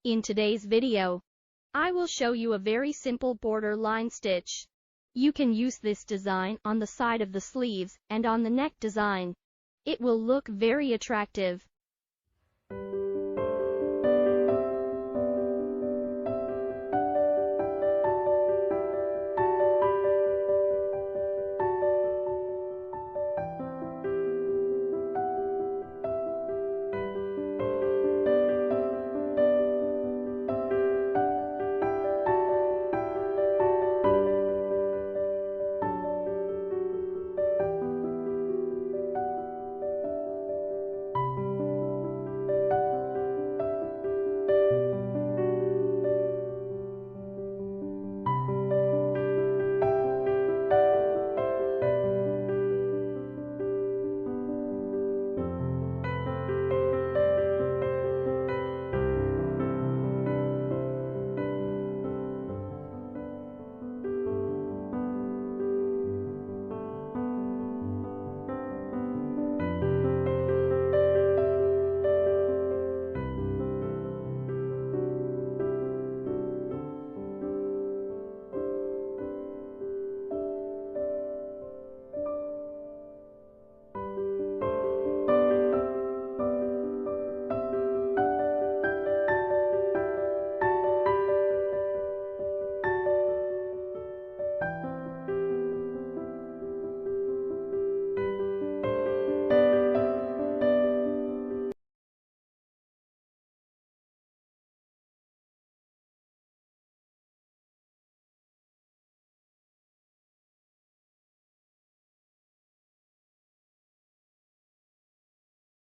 In today's video, I will show you a very simple border line stitch. You can use this design on the side of the sleeves and on the neck design. It will look very attractive.